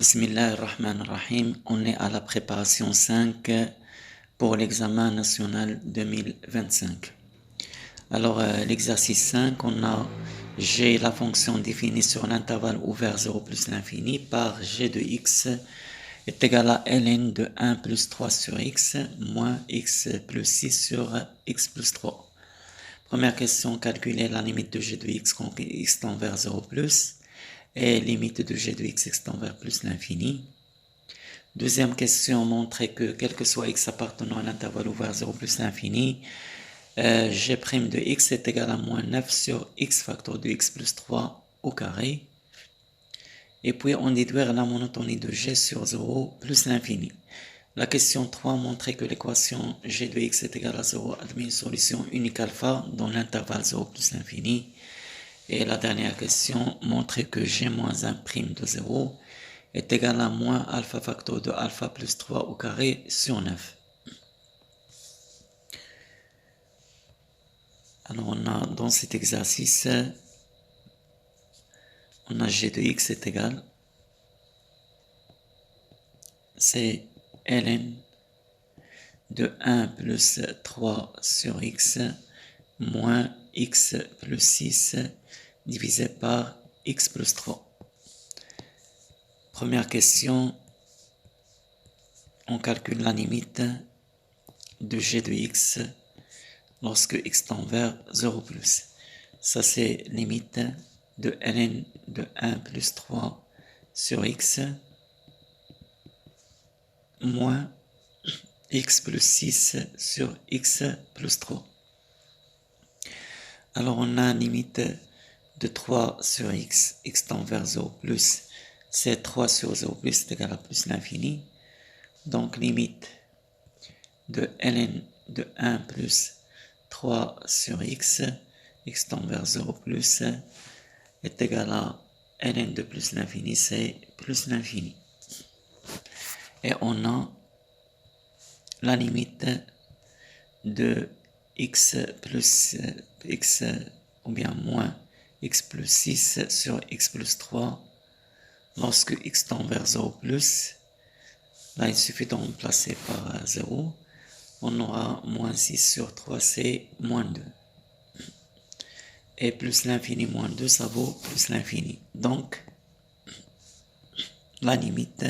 Bismillah ar-Rahman ar-Rahim. On est à la préparation 5 pour l'examen national 2025. Alors, l'exercice 5, j'ai la fonction définie sur l'intervalle ouvert 0 plus l'infini par g de x est égal à ln de 1 plus 3 sur x moins x plus 6 sur x plus 3. Première question, calculer la limite de g de x quand x tend vers 0 plus et limite de g de x tend vers plus l'infini. Deuxième question, montrer que quel que soit x appartenant à l'intervalle ouvert 0 plus l'infini, g' de x est égal à moins 9 sur x facteur de x plus 3 au carré. Et puis on déduire la monotonie de g sur 0 plus l'infini. La question 3, montrer que l'équation g de x est égale à 0 admet une solution unique alpha dans l'intervalle 0 plus l'infini. Et la dernière question, montrer que g moins 1' de 0 est égal à moins alpha facteur de alpha plus 3 au carré sur 9. Alors on a dans cet exercice, on a g de x est égal, c'est ln de 1 plus 3 sur x moins x plus 6 divisé par x plus 3. Première question, on calcule la limite de g de x lorsque x tend vers 0 plus. Ça c'est limite de ln de 1 plus 3 sur x moins x plus 6 sur x plus 3. Alors on a limite de 3 sur x tend vers 0 plus, c'est 3 sur 0 plus est égal à plus l'infini. Donc limite de ln de 1 plus 3 sur x tend vers 0 plus est égal à ln de plus l'infini, c'est plus l'infini. Et on a la limite de x plus x ou bien moins x plus 6 sur x plus 3 lorsque x tend vers 0 plus. Là, il suffit de remplacer par 0. On aura moins 6 sur 3, c'est moins 2. Et plus l'infini moins 2, ça vaut plus l'infini. Donc, la limite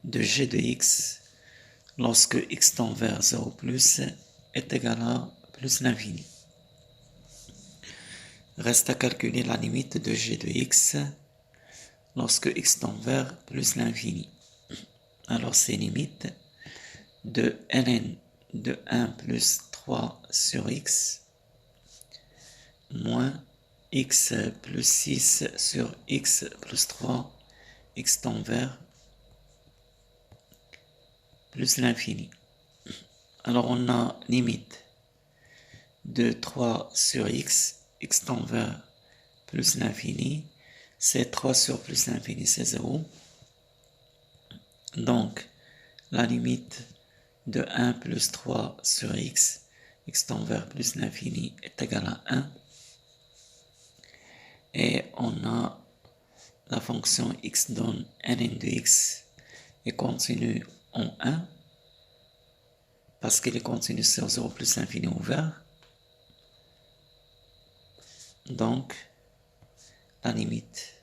de g de x lorsque x tend vers 0 plus est égale à plus l'infini. Reste à calculer la limite de g de x lorsque x tend vers plus l'infini. Alors c'est limite de ln de 1 plus 3 sur x moins x plus 6 sur x plus 3, x tend vers plus l'infini. Alors on a limite de 3 sur x tend vers plus l'infini, c'est 3 sur plus l'infini, c'est 0. Donc la limite de 1 plus 3 sur x tend vers plus l'infini est égale à 1. Et on a la fonction x donne ln de x est continue en 1 parce qu'elle est continue sur 0 plus l'infini ouvert. Donc la limite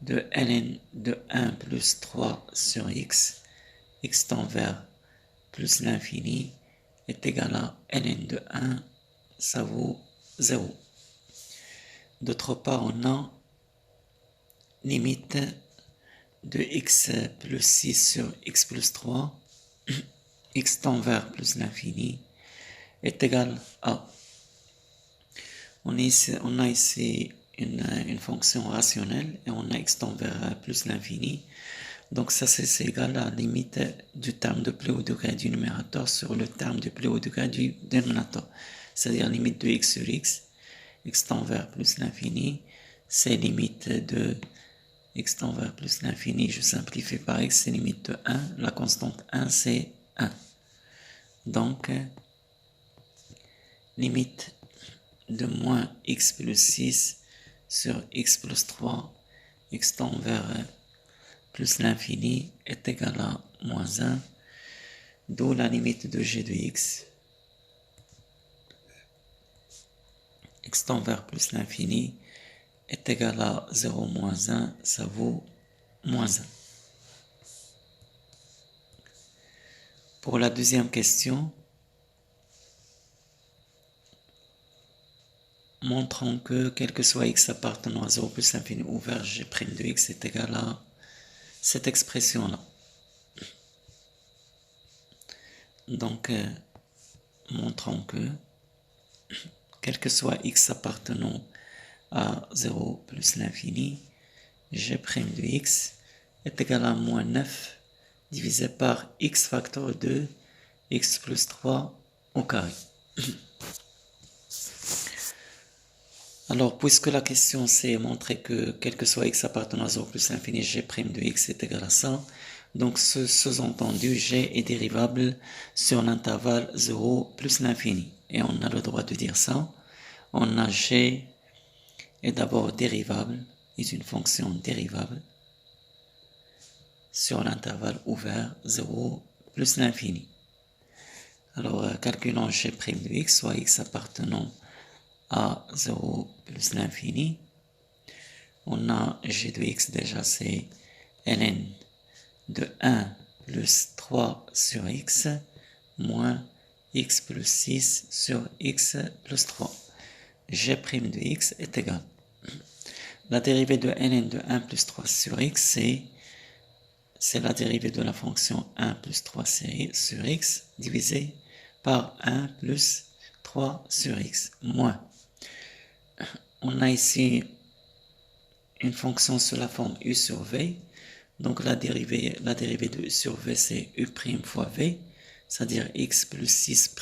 de ln de 1 plus 3 sur x tend vers plus l'infini est égal à ln de 1, ça vaut 0. D'autre part, on a limite de x plus 6 sur x plus 3, x tend vers plus l'infini est égal à. On a ici une fonction rationnelle et on a x tend vers plus l'infini. Donc ça c'est égal à la limite du terme de plus haut degré du numérateur sur le terme de plus haut degré du dénominateur. C'est-à-dire limite de x sur x tend vers plus l'infini, c'est limite de x tend vers plus l'infini, je simplifie par x, c'est limite de 1, la constante 1 c'est 1. Donc, limite de moins x plus 6 sur x plus 3, x tend vers plus l'infini est égal à moins 1, d'où la limite de g de x tend vers plus l'infini est égal à 0 moins 1, ça vaut moins 1. Pour la deuxième question, montrons que quel que soit x appartenant à 0 plus l'infini ou vers g' de x est égal à cette expression-là. Donc, montrons que quel que soit x appartenant à 0 plus l'infini, g' de x est égal à moins 9 divisé par x facteur 2, x plus 3 au carré. Alors, puisque la question c'est montrer que quel que soit x appartenant à 0 plus l'infini, g' de x est égal à ça, donc ce sous-entendu, g est dérivable sur l'intervalle 0 plus l'infini. Et on a le droit de dire ça. On a g est d'abord dérivable, est une fonction dérivable sur l'intervalle ouvert 0 plus l'infini. Alors, calculons g' de x, soit x appartenant à 0 plus l'infini. On a g de x déjà, c'est ln de 1 plus 3 sur x moins x plus 6 sur x plus 3. g' de x est égal. La dérivée de ln de 1 plus 3 sur x, c'est la dérivée de la fonction 1 plus 3 sur x divisé par 1 plus 3 sur x moins. On a ici une fonction sous la forme u sur v. Donc la dérivée de u sur v, c'est u' fois v, c'est-à-dire x plus 6'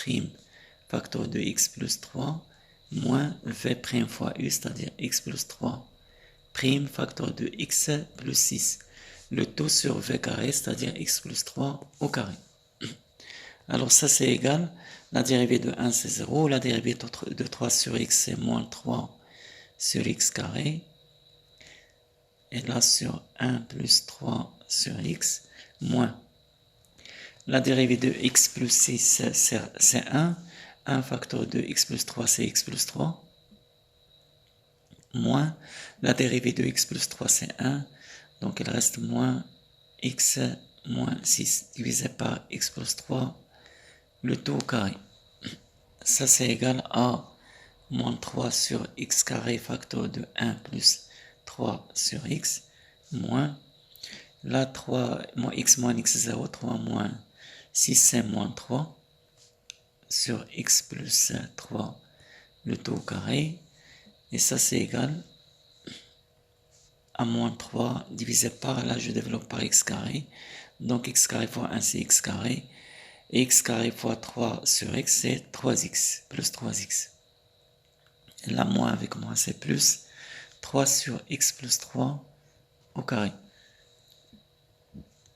facteur de x plus 3 moins v' fois u, c'est-à-dire x plus 3 facteur de x plus 6. Le tout sur v carré, c'est-à-dire x plus 3 au carré. Alors ça c'est égal, la dérivée de 1 c'est 0, la dérivée de 3 sur x c'est moins 3 sur x carré. Et là sur 1 plus 3 sur x moins la dérivée de x plus 6 c'est 1 facteur de x plus 3 c'est x plus 3 moins la dérivée de x plus 3 c'est 1, donc il reste moins x moins 6 divisé par x plus 3 le tout au carré. Ça c'est égal à moins 3 sur x carré facteur de 1 plus 3 sur x moins là 3 moins x 0, 3 moins 6 c'est moins 3 sur x plus 3 le tout au carré, et ça c'est égal à moins 3 divisé par, là je développe par x carré, donc x carré fois 1 c'est x carré, et x carré fois 3 sur x c'est 3x plus 3x. Et là moins avec moins c'est plus 3 sur x plus 3 au carré.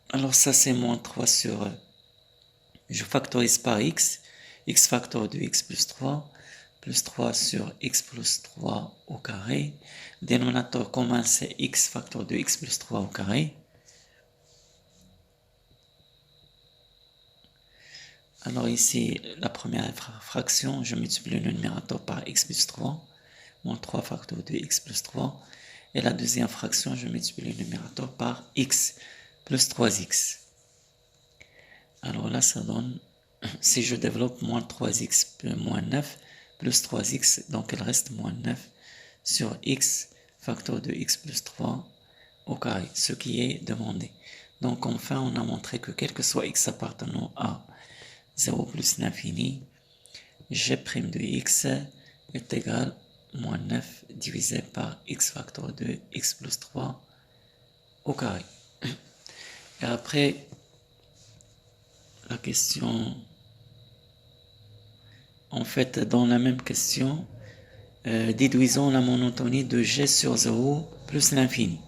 Alors ça c'est moins 3 sur, je factorise par x facteur de x plus 3 sur x plus 3 au carré. Dénominateur commun c'est x facteur de x plus 3 au carré. Alors ici, la première fraction, je multiplie le numérateur par x plus 3, moins 3 facteur de x plus 3. Et la deuxième fraction, je multiplie le numérateur par x plus 3x. Alors là, ça donne, si je développe moins 3x plus moins 9 plus 3x, donc il reste moins 9 sur x facteur de x plus 3 au carré, ce qui est demandé. Donc enfin, on a montré que quel que soit x appartenant à 0 plus l'infini, g' de x est égal à moins 9 divisé par x facteur de x plus 3 au carré. Et après, la question, en fait, dans la même question, déduisons la monotonie de g sur 0 plus l'infini.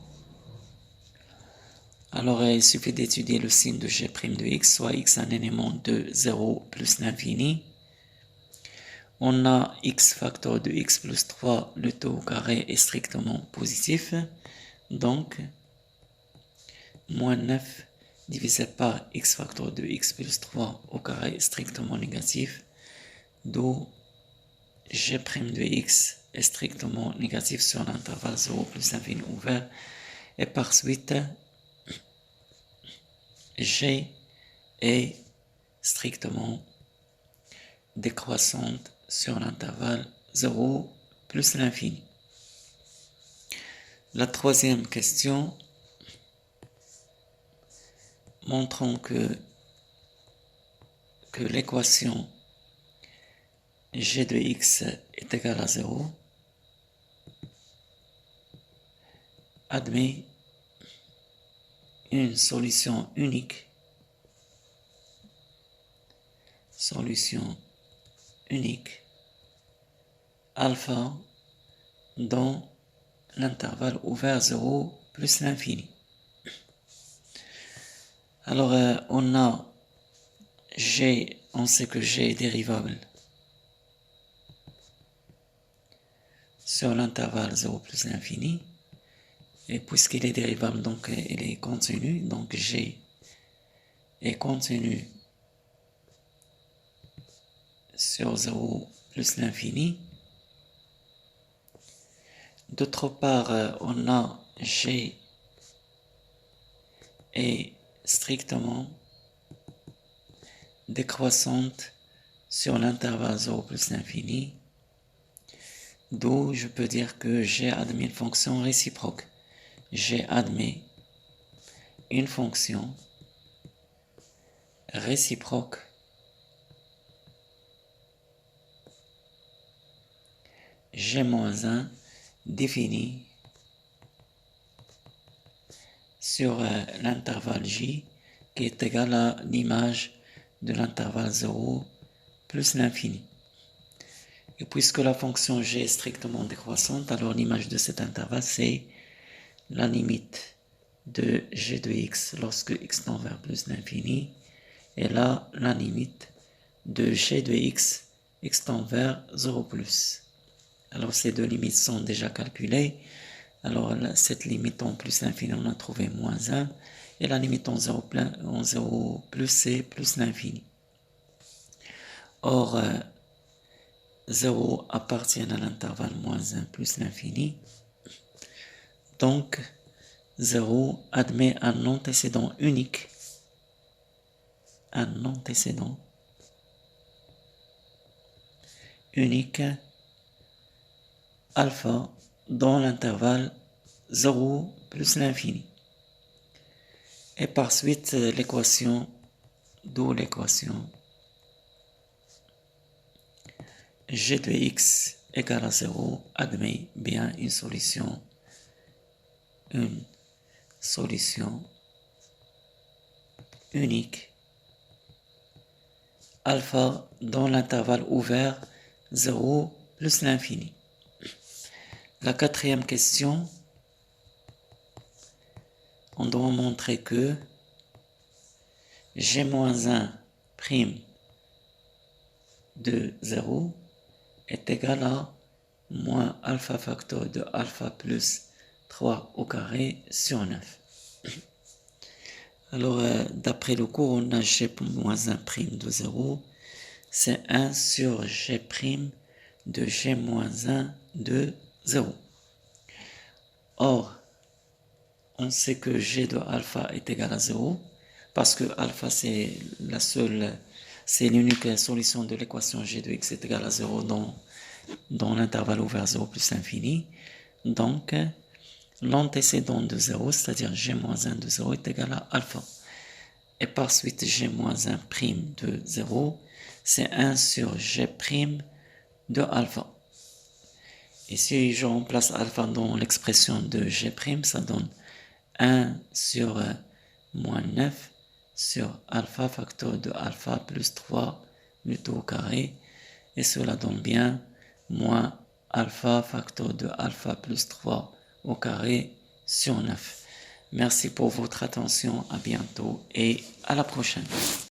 Alors, il suffit d'étudier le signe de g' de x, soit x un élément de 0 plus l'infini. On a x facteur de x plus 3, le tout au carré est strictement positif. Donc, moins 9 divisé par x facteur de x plus 3 au carré est strictement négatif, d'où g' de x est strictement négatif sur l'intervalle 0 plus l'infini ouvert, et par suite g est strictement décroissante sur l'intervalle 0 plus l'infini. La troisième question, montrons que l'équation g de x est égale à 0 admet une solution unique alpha dans l'intervalle ouvert 0 plus l'infini. Alors on a g, on sait que g est dérivable sur l'intervalle 0 plus l'infini, et puisqu'il est dérivable, donc il est continu, donc g est continu sur 0 plus l'infini. D'autre part, on a g est strictement décroissante sur l'intervalle 0 plus l'infini, d'où je peux dire que g admet une fonction réciproque. G admet une fonction réciproque g-1 définie sur l'intervalle j qui est égal à l'image de l'intervalle 0 plus l'infini. Et puisque la fonction g est strictement décroissante, alors l'image de cet intervalle c'est la limite de g de x lorsque x tend vers plus l'infini, et là la limite de g de x tend vers 0 plus. Alors ces deux limites sont déjà calculées. Alors cette limite en plus l'infini, on a trouvé moins 1, et la limite en 0 plus c'est plus l'infini. Or 0 appartient à l'intervalle moins 1 plus l'infini, donc 0 admet un antécédent unique, alpha dans l'intervalle 0 plus l'infini. Et par suite l'équation, g de x égale à 0 admet bien une solution unique alpha dans l'intervalle ouvert 0 plus l'infini. La quatrième question, on doit montrer que g-1' de 0 est égal à moins alpha facteur de alpha plus 3 au carré sur 9. Alors, d'après le cours, on a g-1' de 0, c'est 1 sur g' de g-1 de 0. Or, on sait que g de alpha est égal à 0, parce que alpha c'est l'unique solution de l'équation g de x est égal à 0 dans l'intervalle ouvert 0 plus l'infini. Donc, l'antécédent de 0, c'est-à-dire g-1 de 0 est égal à alpha. Et par suite, g-1' de 0, c'est 1 sur g' de alpha. Et si je remplace alpha dans l'expression de g', ça donne 1 sur moins 9 sur alpha facteur de alpha plus 3 au carré, et cela donne bien moins alpha facteur de alpha plus 3 au carré sur 9. Merci pour votre attention, à bientôt et à la prochaine.